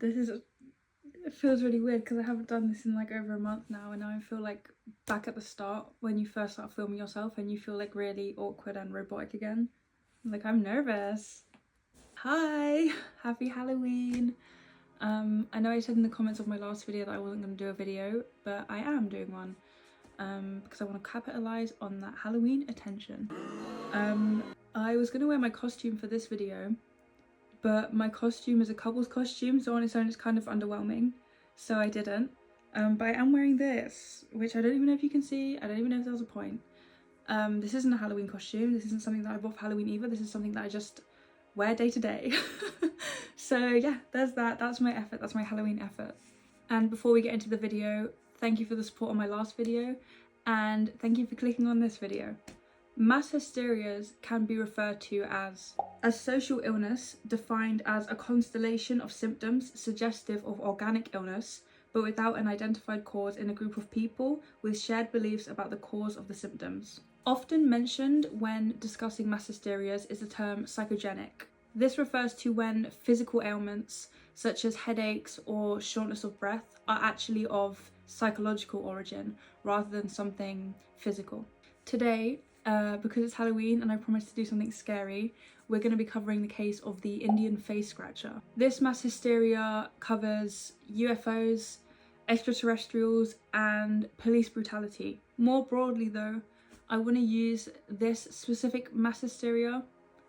It feels really weird because I haven't done this in like over a month now, and now I feel like back at the start when you first start filming yourself and you feel like really awkward and robotic again. Like, I'm nervous. Hi, happy Halloween. I know I said in the comments of my last video that I wasn't going to do a video, but I am doing one because I want to capitalize on that Halloween attention. I was going to wear my costume for this video, but my costume is a couple's costume, so on its own it's kind of underwhelming, so I didn't. But I am wearing this, which I don't even know if you can see. I don't even know if there was a point. This isn't a Halloween costume. This isn't something that I bought for Halloween either. This is something that I just wear day to day. So yeah, there's that. That's my effort. That's my Halloween effort. And before we get into the video, thank you for the support on my last video, and thank you for clicking on this video. Mass hysterias can be referred to as a social illness defined as a constellation of symptoms suggestive of organic illness, but without an identified cause in a group of people with shared beliefs about the cause of the symptoms. Often mentioned when discussing mass hysterias is the term psychogenic. This refers to when physical ailments such as headaches or shortness of breath are actually of psychological origin rather than something physical. Today, because it's Halloween and I promised to do something scary, we're going to be covering the case of the Indian face scratcher. This mass hysteria covers UFOs, extraterrestrials, and police brutality. More broadly though, I want to use this specific mass hysteria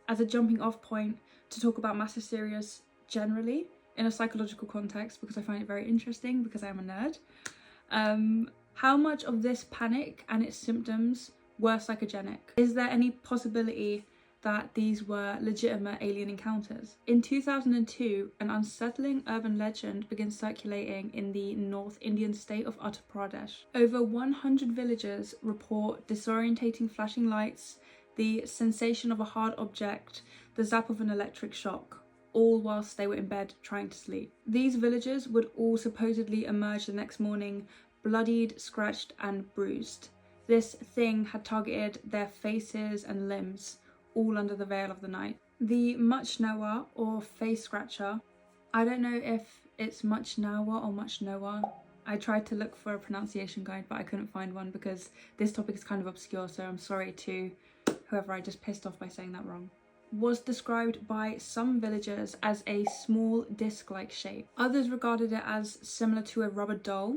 as a jumping off point to talk about mass hysterias generally in a psychological context, because I find it very interesting because I am a nerd. How much of this panic and its symptoms were psychogenic? Is there any possibility that these were legitimate alien encounters? In 2002, an unsettling urban legend began circulating in the North Indian state of Uttar Pradesh. Over 100 villagers report disorientating flashing lights, the sensation of a hard object, the zap of an electric shock, all whilst they were in bed trying to sleep. These villagers would all supposedly emerge the next morning bloodied, scratched and bruised. This thing had targeted their faces and limbs, all under the veil of the night. The Muchnawa, or face scratcher, I don't know if it's Muchnawa or Muchnawa. I tried to look for a pronunciation guide, but I couldn't find one because this topic is kind of obscure, so I'm sorry to whoever I just pissed off by saying that wrong. Was described by some villagers as a small disc-like shape. Others regarded it as similar to a rubber doll,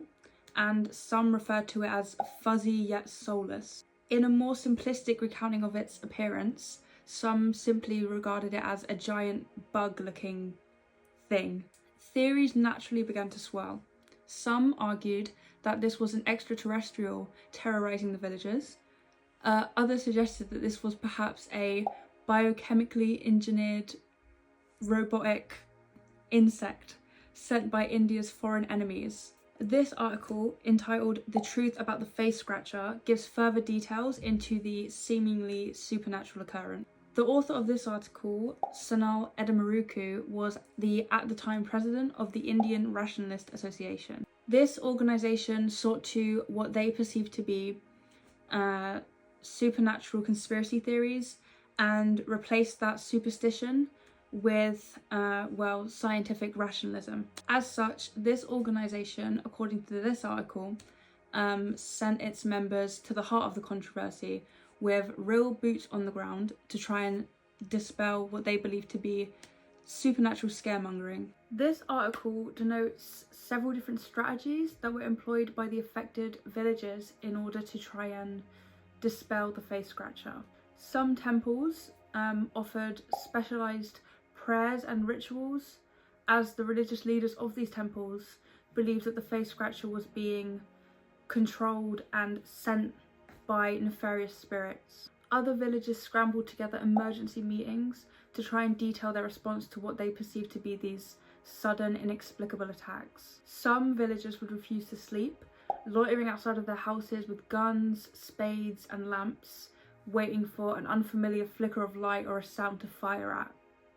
and some referred to it as fuzzy yet soulless. In a more simplistic recounting of its appearance, some simply regarded it as a giant bug-looking thing. Theories naturally began to swirl. Some argued that this was an extraterrestrial terrorizing the villagers. Others suggested that this was perhaps a biochemically engineered robotic insect sent by India's foreign enemies. This article, entitled "The Truth About the Face Scratcher," gives further details into the seemingly supernatural occurrence. The author of this article, Sanal Edamaruku, was at the time president of the Indian Rationalist Association. This organisation sought to what they perceived to be supernatural conspiracy theories and replaced that superstition with, scientific rationalism. As such, this organisation, according to this article, sent its members to the heart of the controversy with real boots on the ground to try and dispel what they believe to be supernatural scaremongering. This article denotes several different strategies that were employed by the affected villagers in order to try and dispel the face scratcher. Some temples offered specialised prayers and rituals, as the religious leaders of these temples believed that the face scratcher was being controlled and sent by nefarious spirits. Other villagers scrambled together emergency meetings to try and detail their response to what they perceived to be these sudden, inexplicable attacks. Some villagers would refuse to sleep, loitering outside of their houses with guns, spades and lamps, waiting for an unfamiliar flicker of light or a sound to fire at.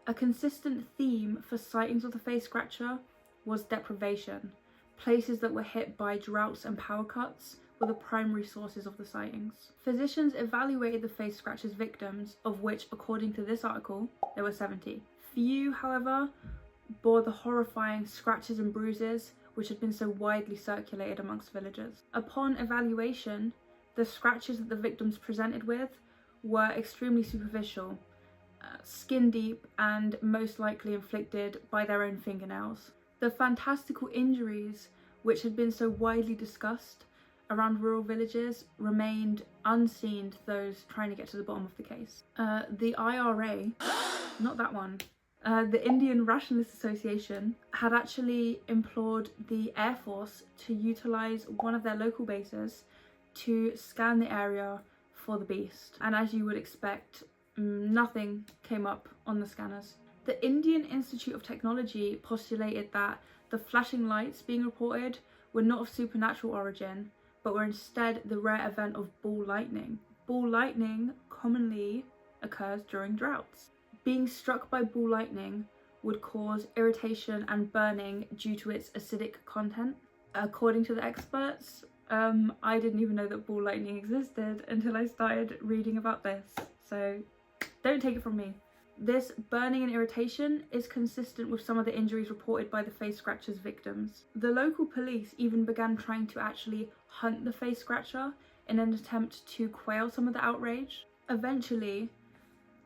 A consistent theme for sightings of the face scratcher was deprivation. Places that were hit by droughts and power cuts were the primary sources of the sightings. Physicians evaluated the face scratcher's victims, of which, according to this article, there were 70. Few, however, bore the horrifying scratches and bruises which had been so widely circulated amongst villagers. Upon evaluation, the scratches that the victims presented with were extremely superficial, skin deep, and most likely inflicted by their own fingernails. The fantastical injuries which had been so widely discussed around rural villages remained unseen to those trying to get to the bottom of the case. The IRA, not that one, the Indian Rationalist Association had actually implored the Air Force to utilise one of their local bases to scan the area for the beast, and as you would expect, nothing came up on the scanners. The Indian Institute of Technology postulated that the flashing lights being reported were not of supernatural origin, but were instead the rare event of ball lightning. Ball lightning commonly occurs during droughts. Being struck by ball lightning would cause irritation and burning due to its acidic content. According to the experts, I didn't even know that ball lightning existed until I started reading about this, so don't take it from me. This burning and irritation is consistent with some of the injuries reported by the face scratcher's victims. The local police even began trying to actually hunt the face scratcher in an attempt to quell some of the outrage. Eventually,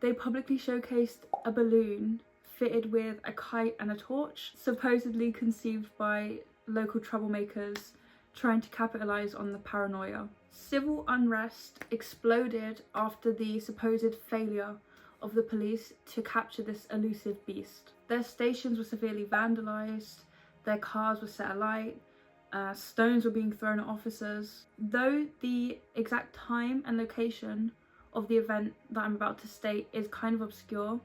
they publicly showcased a balloon fitted with a kite and a torch, supposedly conceived by local troublemakers trying to capitalise on the paranoia. Civil unrest exploded after the supposed failure of the police to capture this elusive beast. Their stations were severely vandalised, their cars were set alight, stones were being thrown at officers. Though the exact time and location of the event that I'm about to state is kind of obscure,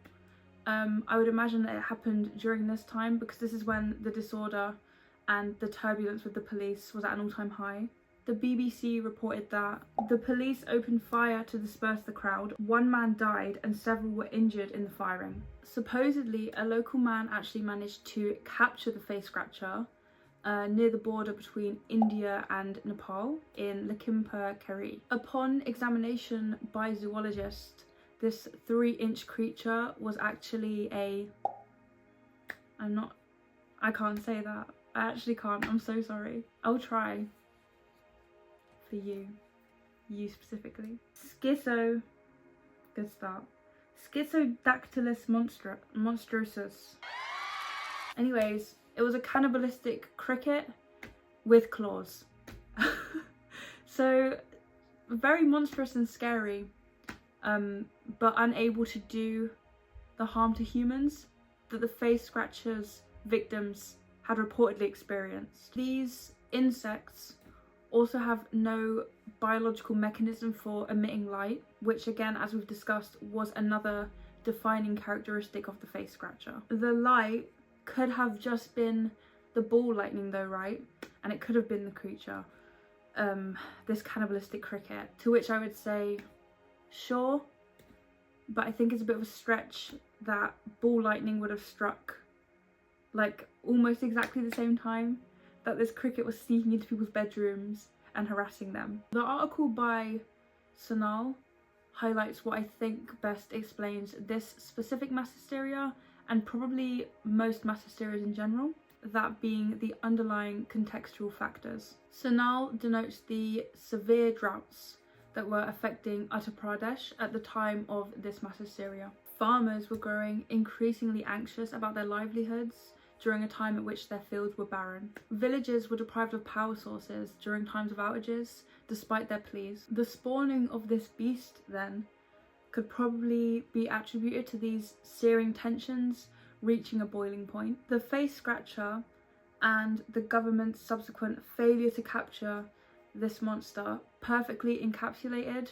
I would imagine that it happened during this time because this is when the disorder and the turbulence with the police was at an all-time high. The BBC reported that the police opened fire to disperse the crowd. One man died and several were injured in the firing. Supposedly, a local man actually managed to capture the face scratcher near the border between India and Nepal in Lakhimpur-Kheri. Upon examination by zoologists, this 3-inch creature was actually I can't say that. I actually can't. I'm so sorry. I'll try. For you specifically. Good start. Schizodactylus monstrosus. Anyways, it was a cannibalistic cricket with claws. So very monstrous and scary, but unable to do the harm to humans that the face scratchers victims had reportedly experienced. These insects also have no biological mechanism for emitting light, which again, as we've discussed, was another defining characteristic of the face scratcher. The light could have just been the ball lightning though, right? And it could have been the creature, this cannibalistic cricket, to which I would say, sure, but I think it's a bit of a stretch that ball lightning would have struck like almost exactly the same time that this cricket was sneaking into people's bedrooms and harassing them. The article by Sonal highlights what I think best explains this specific mass hysteria and probably most mass hysterias in general, that being the underlying contextual factors. Sonal denotes the severe droughts that were affecting Uttar Pradesh at the time of this mass hysteria. Farmers were growing increasingly anxious about their livelihoods during a time at which their fields were barren. Villagers were deprived of power sources during times of outages, despite their pleas. The spawning of this beast, then, could probably be attributed to these searing tensions reaching a boiling point. The face scratcher and the government's subsequent failure to capture this monster perfectly encapsulated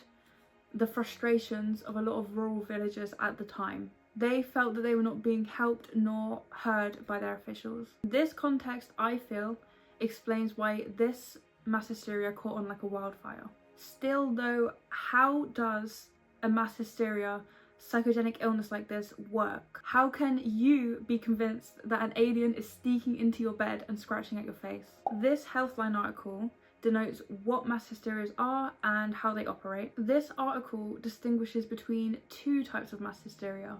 the frustrations of a lot of rural villagers at the time. They felt that they were not being helped nor heard by their officials. This context, I feel, explains why this mass hysteria caught on like a wildfire. Still though, how does a mass hysteria, psychogenic illness like this work? How can you be convinced that an alien is sneaking into your bed and scratching at your face? This Healthline article denotes what mass hysterias are and how they operate. This article distinguishes between two types of mass hysteria.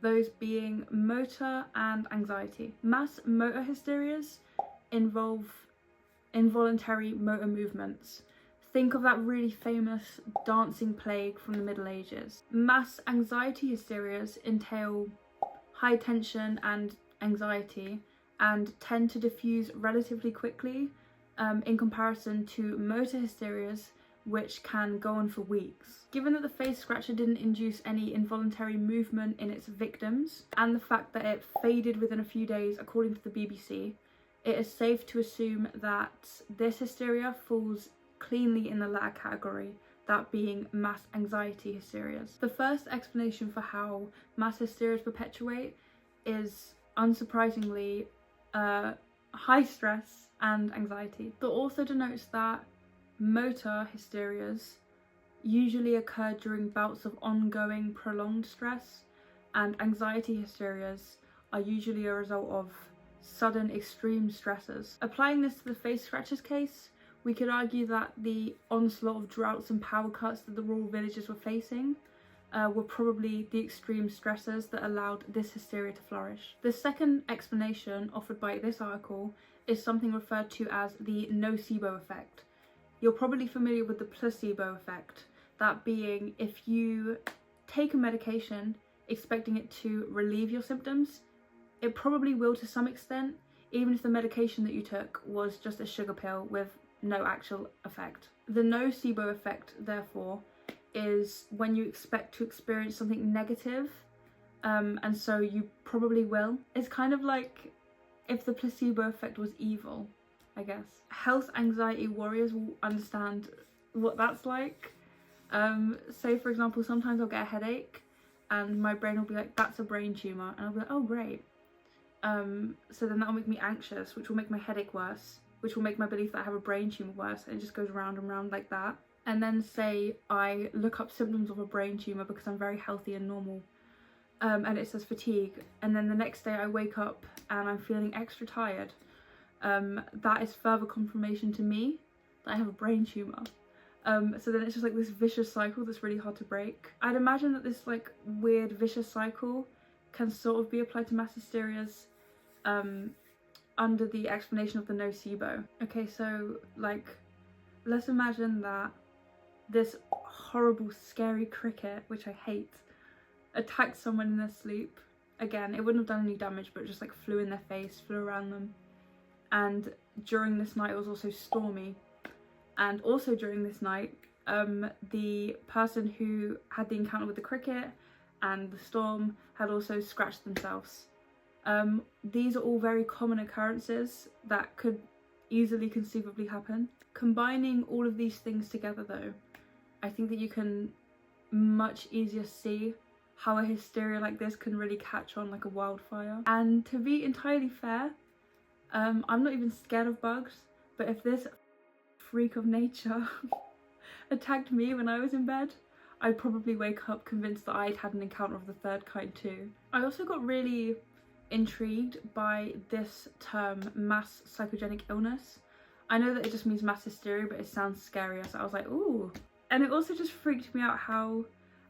those being motor and anxiety. Mass motor hysterias involve involuntary motor movements. Think of that really famous dancing plague from the Middle Ages. Mass anxiety hysterias entail high tension and anxiety and tend to diffuse relatively quickly in comparison to motor hysterias, which can go on for weeks. Given that the face scratcher didn't induce any involuntary movement in its victims, and the fact that it faded within a few days according to the BBC, it is safe to assume that this hysteria falls cleanly in the latter category, that being mass anxiety hysterias. The first explanation for how mass hysterias perpetuate is, unsurprisingly, high stress and anxiety. The author denotes that motor hysterias usually occur during bouts of ongoing prolonged stress, and anxiety hysterias are usually a result of sudden extreme stresses. Applying this to the face scratchers case, we could argue that the onslaught of droughts and power cuts that the rural villages were facing were probably the extreme stresses that allowed this hysteria to flourish. The second explanation offered by this article is something referred to as the nocebo effect. You're probably familiar with the placebo effect, that being if you take a medication expecting it to relieve your symptoms, it probably will to some extent, even if the medication that you took was just a sugar pill with no actual effect. The nocebo effect, therefore, is when you expect to experience something negative, and so you probably will. It's kind of like if the placebo effect was evil, I guess. Health anxiety warriors will understand what that's like. Say for example, sometimes I'll get a headache and my brain will be like, that's a brain tumour, and I'll be like, oh great. So then that'll make me anxious, which will make my headache worse, which will make my belief that I have a brain tumour worse, and it just goes round and round like that. And then say I look up symptoms of a brain tumour because I'm very healthy and normal, and it says fatigue, and then the next day I wake up and I'm feeling extra tired. That is further confirmation to me that I have a brain tumour. So then it's just like this vicious cycle that's really hard to break. I'd imagine that this like weird vicious cycle can sort of be applied to mass hysterias under the explanation of the nocebo. Okay, so like let's imagine that this horrible scary cricket, which I hate, attacked someone in their sleep. Again, it wouldn't have done any damage, but just like flew in their face, flew around them. And during this night it was also stormy, and also during this night the person who had the encounter with the cricket and the storm had also scratched themselves. These are all very common occurrences that could easily conceivably happen. Combining all of these things together though, I think that you can much easier see how a hysteria like this can really catch on like a wildfire. And to be entirely fair, I'm not even scared of bugs, but if this freak of nature attacked me when I was in bed, I'd probably wake up convinced that I'd had an encounter of the third kind too. I also got really intrigued by this term, mass psychogenic illness. I know that it just means mass hysteria, but it sounds scarier, so I was like, ooh. And it also just freaked me out how,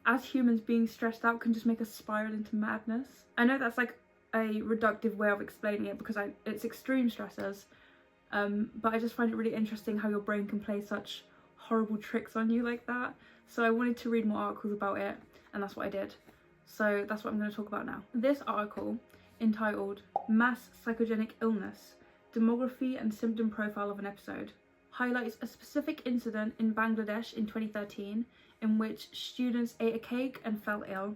as humans, being stressed out can just make us spiral into madness. I know that's like a reductive way of explaining it because it's extreme stressors, but I just find it really interesting how your brain can play such horrible tricks on you like that. So I wanted to read more articles about it, and that's what I did. So that's what I'm going to talk about now. This article, entitled Mass Psychogenic Illness, Demography and Symptom Profile of an Episode, highlights a specific incident in Bangladesh in 2013 in which students ate a cake and fell ill,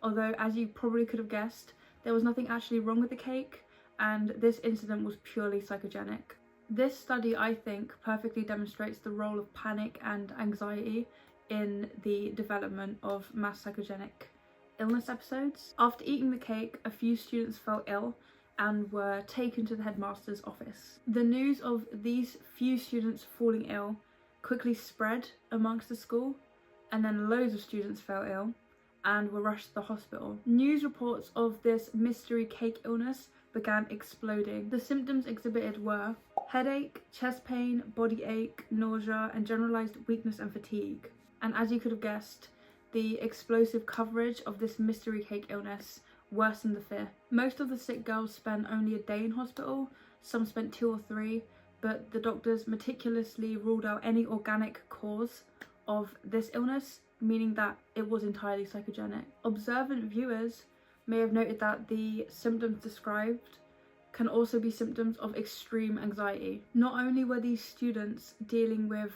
although as you probably could have guessed, there was nothing actually wrong with the cake, and this incident was purely psychogenic. This study, I think, perfectly demonstrates the role of panic and anxiety in the development of mass psychogenic illness episodes. After eating the cake, a few students fell ill and were taken to the headmaster's office. The news of these few students falling ill quickly spread amongst the school, and then loads of students fell ill and were rushed to the hospital. News reports of this mystery cake illness began exploding. The symptoms exhibited were headache, chest pain, body ache, nausea, and generalized weakness and fatigue. And as you could have guessed, the explosive coverage of this mystery cake illness worsened the fear. Most of the sick girls spent only a day in hospital, some spent 2 or 3, but the doctors meticulously ruled out any organic cause of this illness, meaning that it was entirely psychogenic. Observant viewers may have noted that the symptoms described can also be symptoms of extreme anxiety. Not only were these students dealing with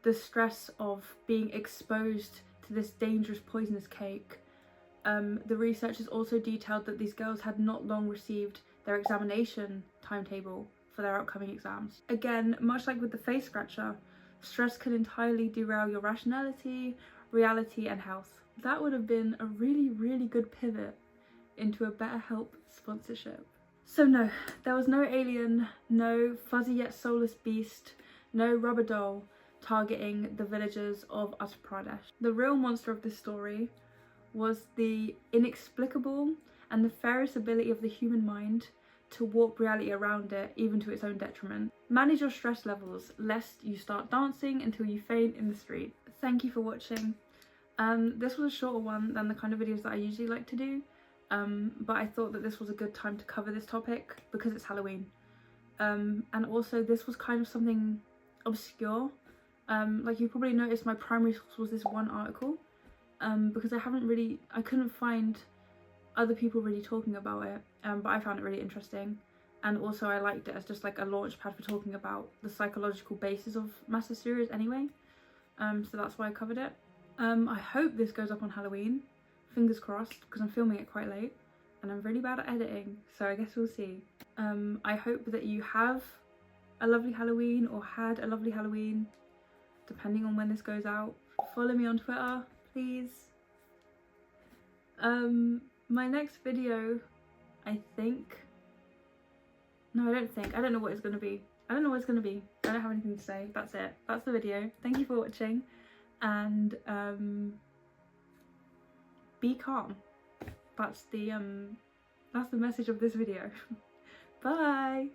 the stress of being exposed to this dangerous poisonous cake, the researchers also detailed that these girls had not long received their examination timetable for their upcoming exams. Again, much like with the face scratcher, stress can entirely derail your rationality, reality and health. That would have been a really good pivot into a BetterHelp sponsorship. So no, there was no alien, no fuzzy yet soulless beast, no rubber doll targeting the villagers of Uttar Pradesh. The real monster of this story was the inexplicable and nefarious ability of the human mind to warp reality around it, even to its own detriment. Manage your stress levels, lest you start dancing until you faint in the street. Thank you for watching. This was a shorter one than the kind of videos that I usually like to do, but I thought that this was a good time to cover this topic because it's Halloween. And also this was kind of something obscure. Like you probably noticed, my primary source was this one article, because I couldn't find other people really talking about it, but I found it really interesting, and also I liked it as just like a launch pad for talking about the psychological basis of mass hysterias anyway, so that's why I covered it. I hope this goes up on Halloween, fingers crossed, because I'm filming it quite late and I'm really bad at editing, so I guess we'll see. I hope that you have a lovely Halloween or had a lovely Halloween, depending on when this goes out. Follow me on Twitter, please. My next video, I don't know what it's gonna be. I don't have anything to say. That's it. That's the video. Thank you for watching, and be calm. That's the message of this video. Bye.